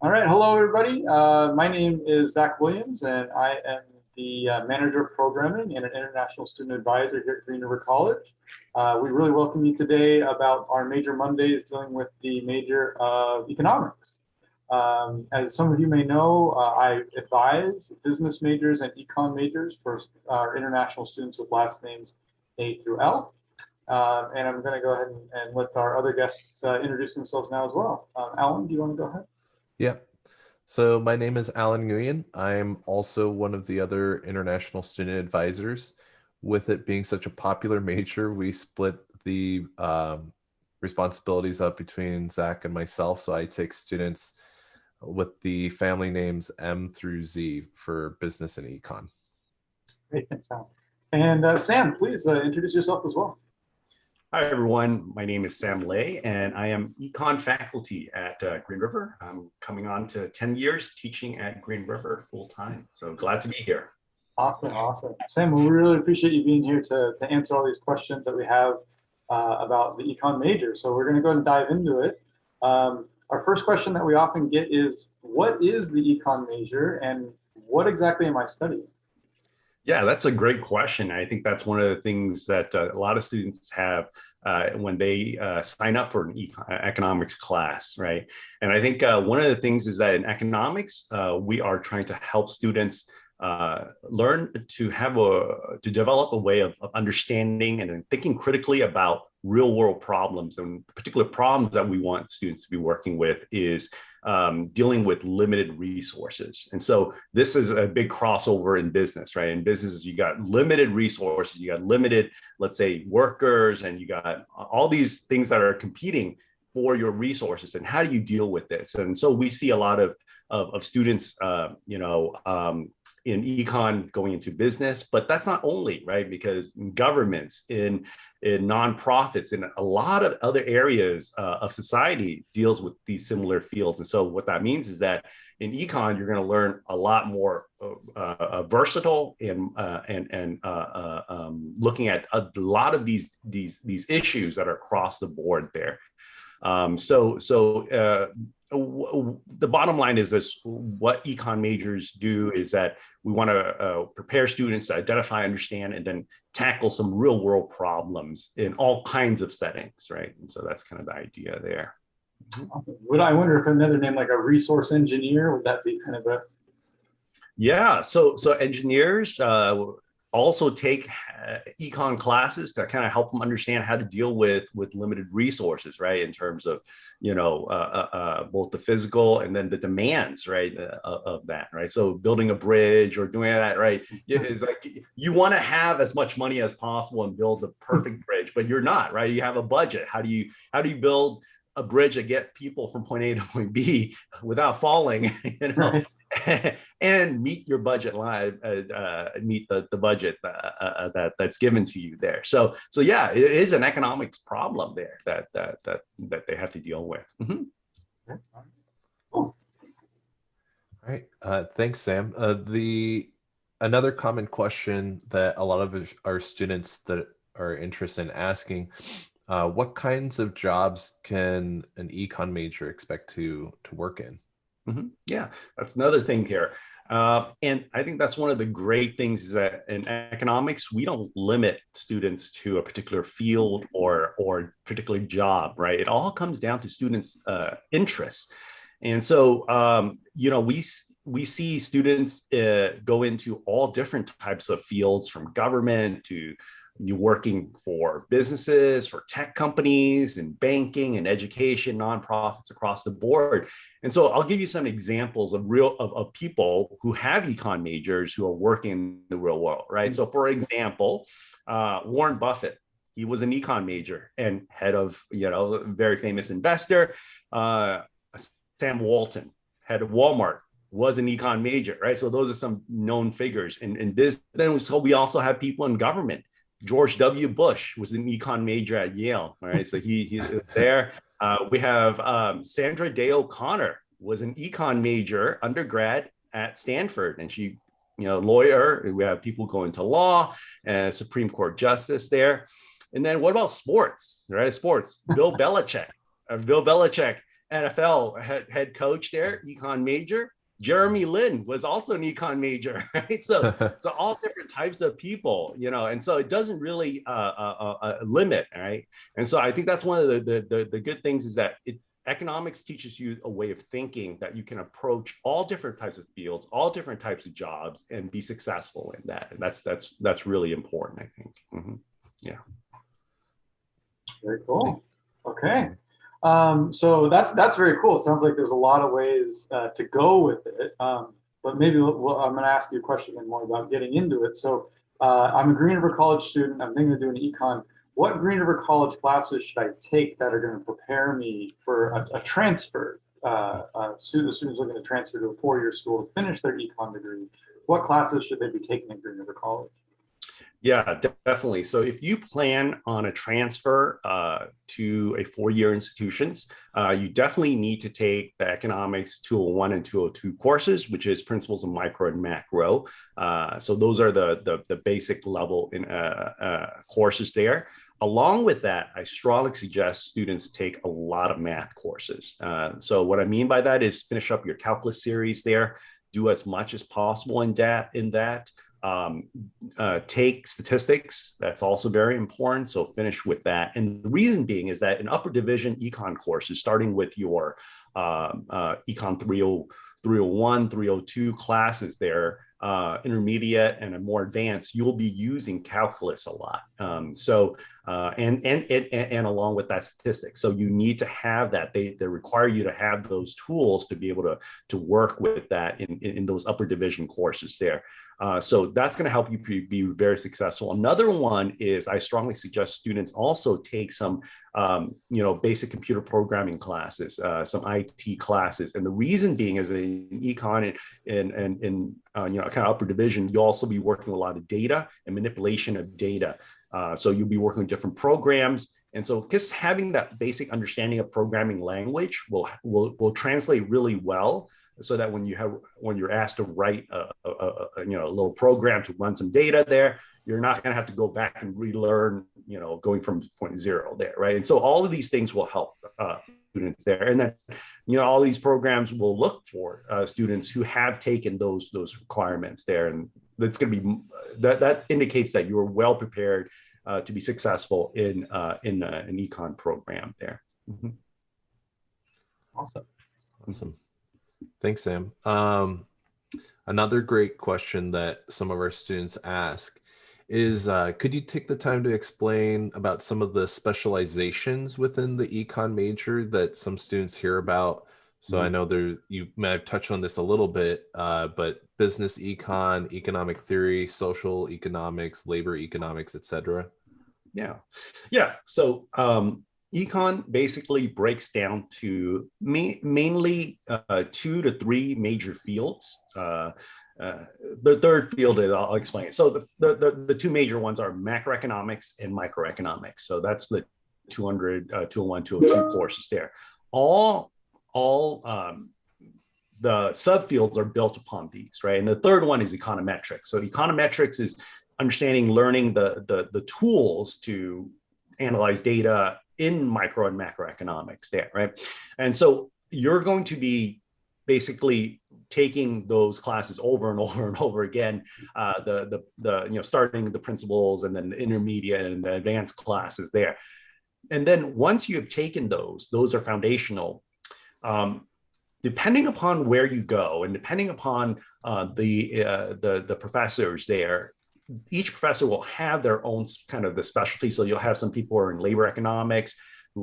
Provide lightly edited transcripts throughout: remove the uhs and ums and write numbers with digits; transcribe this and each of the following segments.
All right, hello everybody. My name is Zack Williams, and I am the manager of programming and an international student advisor here at Green River College. We really welcome you today about our major Mondays dealing with the major of economics. As some of you may know, I advise business majors and econ majors for our international students with last names A through L. And I'm going to go ahead and let our other guests introduce themselves now as well. Alan, do you want to go ahead? Yeah. So my name is Alan Nguyen. I'm also one of the other international student advisors. With it being such a popular major, we split the responsibilities up between Zach and myself. So I take students with the family names M through Z for business and econ. Great, thanks, Alan. And Sam, please introduce yourself as well. Hi, everyone. My name is Sam Lay, and I am econ faculty at Green River. I'm coming on to 10 years teaching at Green River full time. So glad to be here. Awesome, awesome. Sam, well, we really appreciate you being here to answer all these questions that we have about the econ major. So we're going to go ahead and dive into it. Our first question that we often get is, what is the econ major and what exactly am I studying? Yeah, that's a great question. I think that's one of the things that a lot of students have when they sign up for an economics class, right? And I think one of the things is that in economics, we are trying to help students learn to develop a way of understanding and thinking critically about real world problems. And particular problems that we want students to be working with is dealing with limited resources. And so this is a big crossover in business, right? In business, you got limited resources, you got limited, let's say, workers, and you got all these things that are competing for your resources. And how do you deal with this? And so we see a lot of students, in econ going into business, but that's not only, right? Because in governments, in nonprofits, in a lot of other areas of society deals with these similar fields. And so what that means is that in econ, you're going to learn a lot more versatile and looking at a lot of these issues that are across the board there. The bottom line is this: what econ majors do is that we want to prepare students to identify, understand, and then tackle some real world problems in all kinds of settings, right? And so that's kind of the idea there. Would I wonder if another name like a resource engineer, would that be kind of a... Yeah, so engineers also take econ classes to kind of help them understand how to deal with limited resources, right? In terms of, both the physical and then the demands, right, of that, right? So building a bridge or doing that, right? It's like you want to have as much money as possible and build the perfect bridge, but you're not, right? You have a budget. How do you build a bridge to get people from point A to point B without falling, right. And meet your budget meet the budget that's given to you there. So yeah, it is an economics problem there that they have to deal with. Mm-hmm. All right, thanks, Sam. Another common question that a lot of our students that are interested in asking, what kinds of jobs can an econ major expect to work in? Mm-hmm. Yeah, that's another thing here. And I think that's one of the great things is that in economics, we don't limit students to a particular field or particular job, right? It all comes down to students' interests. And so, we see students go into all different types of fields, from government to you working for businesses, for tech companies, and banking and education, nonprofits across the board. And so I'll give you some examples of people who have econ majors who are working in the real world, right? So for example, Warren Buffett, he was an econ major and head of, a very famous investor. Sam Walton, head of Walmart, was an econ major, right? So those are some known figures in this. Then so we also have people in government. George W. Bush was an econ major at Yale, right? So he's there. We have Sandra Day O'Connor was an econ major undergrad at Stanford, and she, lawyer. We have people going to law and Supreme Court justice there. And then what about sports, right? Sports. Bill Belichick NFL head coach there, econ major. Jeremy Lin was also an econ major, right? So all different types of people, and so it doesn't really limit, right? And so I think that's one of the good things is that economics teaches you a way of thinking that you can approach all different types of fields, all different types of jobs, and be successful in that. And that's really important, I think. Mm-hmm. Yeah. Very cool. Okay. So that's very cool. It sounds like there's a lot of ways to go with it. But maybe I'm going to ask you a question more about getting into it. So I'm a Green River College student. I'm thinking of doing econ. What Green River College classes should I take that are going to prepare me for a transfer? Students looking to transfer to a four-year school to finish their econ degree. What classes should they be taking at Green River College? Yeah, definitely. So if you plan on a transfer to a four-year institutions, you definitely need to take the Economics 201 and 202 courses, which is Principles of Micro and Macro. So those are the basic level in courses there. Along with that, I strongly suggest students take a lot of math courses. So what I mean by that is finish up your calculus series there, do as much as possible in that. Take statistics. That's also very important. So finish with that. And the reason being is that in upper division econ courses, starting with your econ 301, 302 classes there, intermediate and a more advanced, you'll be using calculus a lot. And along with that statistics. So you need to have that. They require you to have those tools to be able to work with that in those upper division courses there. So that's going to help you be very successful. Another one is I strongly suggest students also take some, basic computer programming classes, some IT classes. And the reason being is in econ and kind of upper division, you'll also be working with a lot of data and manipulation of data. So you'll be working with different programs. And so just having that basic understanding of programming language will translate really well, so that when you're asked to write a little program to run some data there, you're not going to have to go back and relearn, going from point zero there, right? And so all of these things will help students there. And then, all these programs will look for students who have taken those requirements there, and that's going to be that indicates that you are well prepared to be successful in an econ program there. Mm-hmm. Awesome. Thanks, Sam. Another great question that some of our students ask is, could you take the time to explain about some of the specializations within the econ major that some students hear about? So I know you may have touched on this a little bit, but business econ, economic theory, social economics, labor economics, etc. Yeah. So econ basically breaks down to mainly 2 to 3 major fields. The third field is, I'll explain it. So the 2 major ones are macroeconomics and microeconomics. So that's the 200, 201, 202 courses there. All the subfields are built upon these, right? And the third one is econometrics. So econometrics is learning the tools to analyze data in micro and macroeconomics there, right? And so you're going to be basically taking those classes over and over and over again, starting the principles and then the intermediate and the advanced classes there. And then once you have taken those are foundational. Depending upon where you go and depending upon the professors there, each professor will have their own kind of the specialty. So you'll have some people who are in labor economics,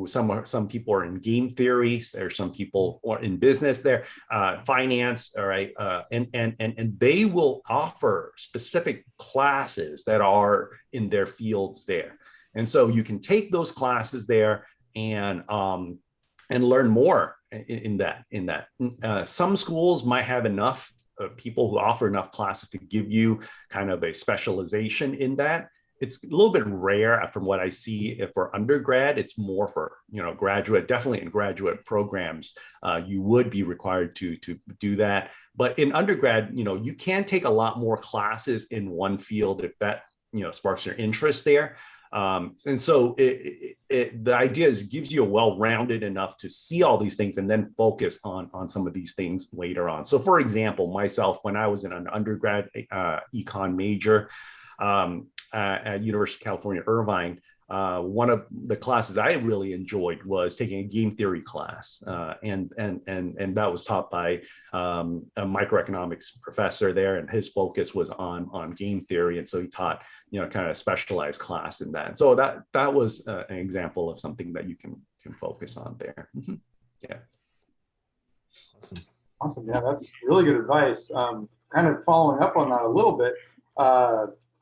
some people are in game theory, there's some people are in business there, finance, all right, and they will offer specific classes that are in their fields there. And so you can take those classes there and learn more in that. Some schools might have enough people who offer enough classes to give you kind of a specialization in that. It's a little bit rare from what I see for undergrad. It's more for graduate, definitely in graduate programs, you would be required to do that. But in undergrad, you can take a lot more classes in one field if that sparks your interest there. And so the idea is it gives you a well-rounded enough to see all these things and then focus on some of these things later on. So for example, myself, when I was in an undergrad econ major at University of California, Irvine, one of the classes I really enjoyed was taking a game theory class, and that was taught by a microeconomics professor there, and his focus was on game theory, and so he taught kind of specialized class in that. And so that was an example of something that you can focus on there. Mm-hmm. Yeah. Awesome. Yeah, that's really good advice. Kind of following up on that a little bit,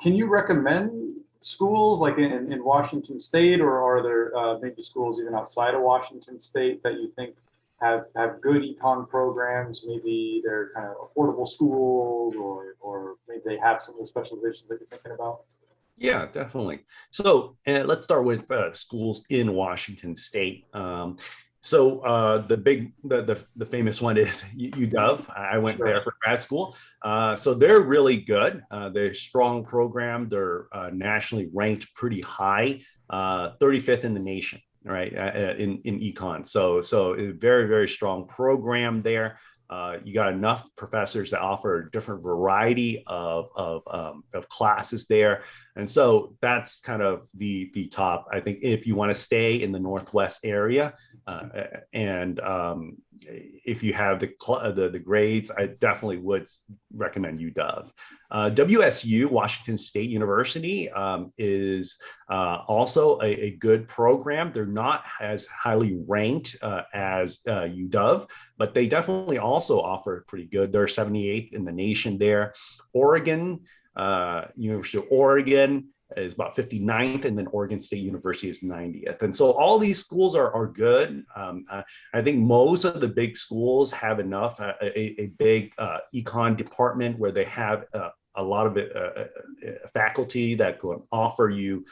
can you recommend schools like in Washington State, or are there maybe schools even outside of Washington State that you think have good econ programs? Maybe they're kind of affordable schools, or maybe they have some of the specializations that you're thinking about? Yeah, definitely. So let's start with schools in Washington State. So the famous one is UW. I went there for grad school. So they're really good. They're a strong program. They're nationally ranked pretty high, 35th in the nation, right, in econ. So a very, very strong program there. You got enough professors that offer a different variety of classes there. And so that's kind of the top. I think if you want to stay in the Northwest area, and if you have the grades, I definitely would recommend UW. WSU, Washington State University, is also a good program. They're not as highly ranked as UW, but they definitely also offer pretty good. They're 78th in the nation there. Oregon, University of Oregon is about 59th, and then Oregon State University is 90th. And so all these schools are good. I think most of the big schools have enough, a big econ department where they have a lot of faculty that can offer you,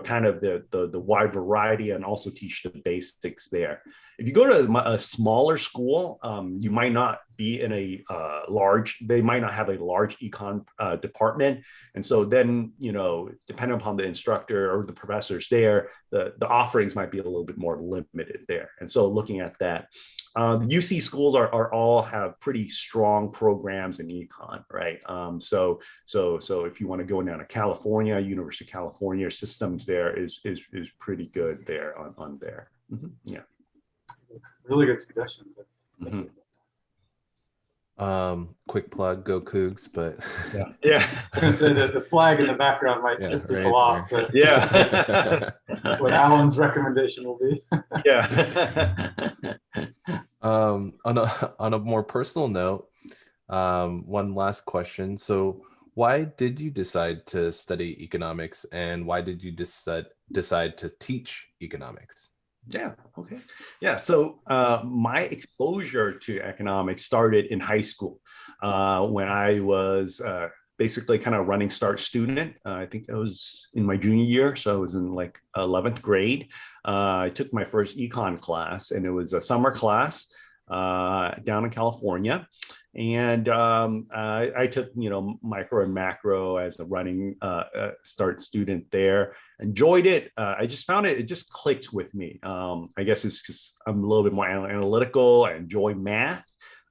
kind of the wide variety and also teach the basics there. If you go to a smaller school, you might not be in they might not have a large econ department. And so then, depending upon the instructor or the professors there, the offerings might be a little bit more limited there. And so looking at that, the UC schools are all have pretty strong programs in econ, right? So if you want to go down to California, University of California systems there is pretty good there on there. Mm-hmm. Yeah. Really good suggestions. Mm-hmm. Quick plug, go Cougs, but yeah. I was gonna say that the flag in the background might tip people off, but yeah. that's what Alan's recommendation will be. Yeah. On a more personal note, one last question. So why did you decide to study economics, and why did you decide to teach economics? Yeah. Okay. Yeah. So my exposure to economics started in high school when I was basically kind of running start student. I think I was in my junior year. So I was in like 11th grade. I took my first econ class, and it was a summer class down in California. And I took, micro and macro as a running start student there. Enjoyed it. I just found it just clicked with me. I guess it's because I'm a little bit more analytical. I enjoy math,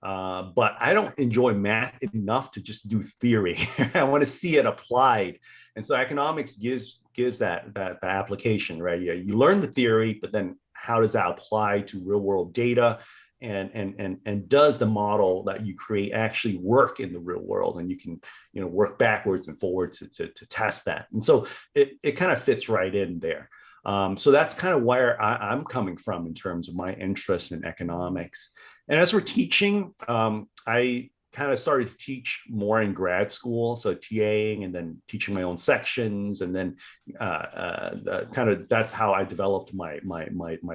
but I don't enjoy math enough to just do theory. I want to see it applied. And so economics gives that application, right? You learn the theory, but then how does that apply to real world data? And does the model that you create actually work in the real world? And you can, work backwards and forwards to test that. And so it kind of fits right in there. So that's kind of where I'm coming from in terms of my interest in economics. And as we're teaching, I kind of started to teach more in grad school, so TAing and then teaching my own sections, and then that's how I developed my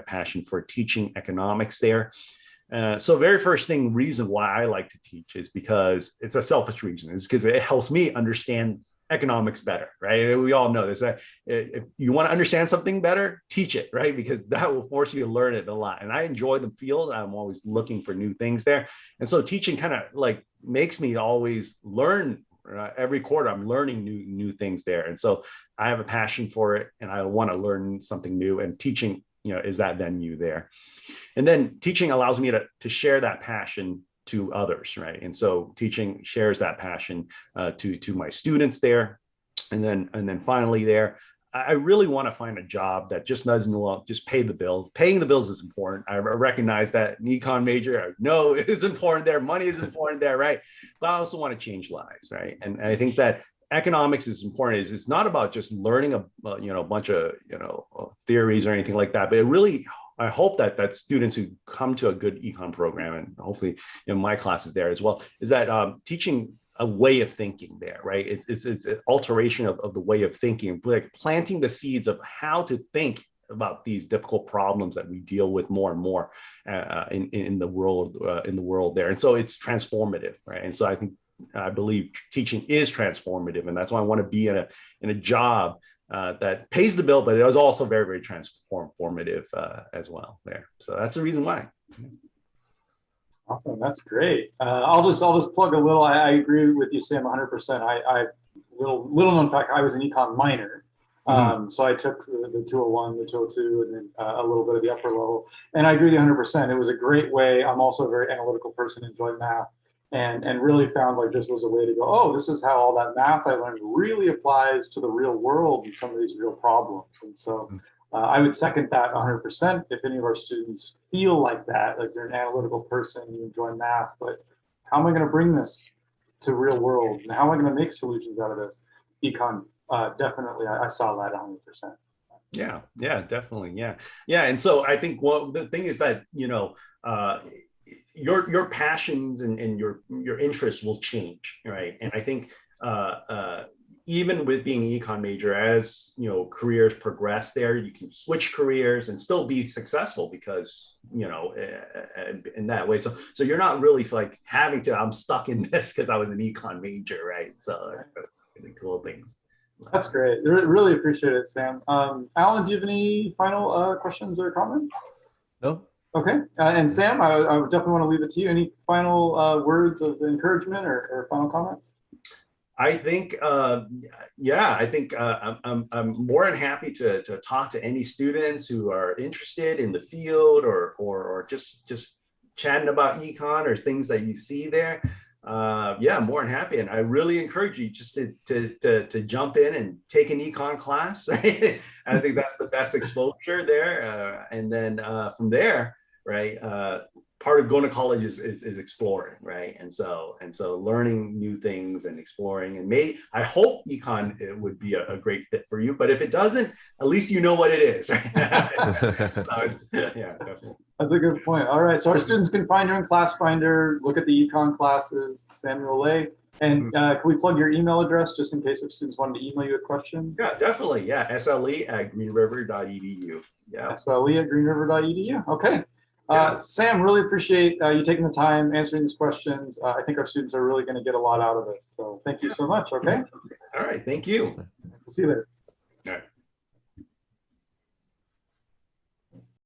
passion for teaching economics there. So very first reason why I like to teach is because it's a selfish reason, is because it helps me understand economics better, right? We all know this. If you want to understand something better, teach it, right? Because that will force you to learn it a lot. And I enjoy the field. I'm always looking for new things there. And so teaching kind of like makes me always learn every quarter I'm learning new things there. And so I have a passion for it, and I want to learn something new, and teaching, is that venue there. And then teaching allows me to share that passion to others, right? And so teaching shares that passion to my students there. And then finally there, I really want to find a job that just doesn't just pay the bills. Paying the bills is important. I recognize that. An econ major, I know it's important there. Money is important there, right? But I also want to change lives, right? And I think that economics is important. It's not about just learning a bunch of theories or anything like that, but it really, I hope that students who come to a good econ program, and hopefully my class is there as well, is that teaching a way of thinking there, right? It's an alteration of the way of thinking, like planting the seeds of how to think about these difficult problems that we deal with more and more in the world there. And so it's transformative, right? And so I believe teaching is transformative, and that's why I want to be in a job that pays the bill, but it is also very, very transformative as well there. So that's the reason why. Awesome, that's great. I'll just plug a little. I agree with you, Sam, 100%. I little known fact, I was an econ minor. So I took the 201, the 202, and then a little bit of the upper level. And I agree with you 100%. It was a great way. I'm also a very analytical person, enjoyed math, and really found like this was a way to go, oh, this is how all that math I learned really applies to the real world and some of these real problems. And so I would second that 100%. If any of our students feel like that, like you're an analytical person, you enjoy math, but how am I going to bring this to real world? And how am I going to make solutions out of this? Econ, definitely, I saw that 100%. Yeah, definitely. Yeah. And so I think the thing is that, your passions and your interests will change, right? And I think even with being an econ major, as careers progress there, you can switch careers and still be successful because in that way. So you're not really like having to, I'm stuck in this because I was an econ major, right? So that's really cool things. That's great. Really appreciate it, Sam. Alan, do you have any final questions or comments? No. Okay. And Sam, I would definitely want to leave it to you. Any final words of encouragement or final comments? I think, I think I'm more than happy to talk to any students who are interested in the field or just chatting about econ or things that you see there. I'm more than happy, and I really encourage you just to jump in and take an econ class. Right? I think that's the best exposure there, and then from there, right. Part of going to college is exploring, right? And so learning new things and exploring, and I hope econ would be a great fit for you. But if it doesn't, at least you know what it is, right? Definitely. That's a good point. All right, so our students can find you in Class Finder, look at the econ classes, Samuel Lay. And can we plug your email address just in case if students wanted to email you a question? Yeah, definitely. Yeah, SLE@greenriver.edu. Yeah, SLE@greenriver.edu. Okay. Sam, really appreciate you taking the time answering these questions. I think our students are really going to get a lot out of this. So thank you so much. Okay. All right. Thank you. We'll see you later.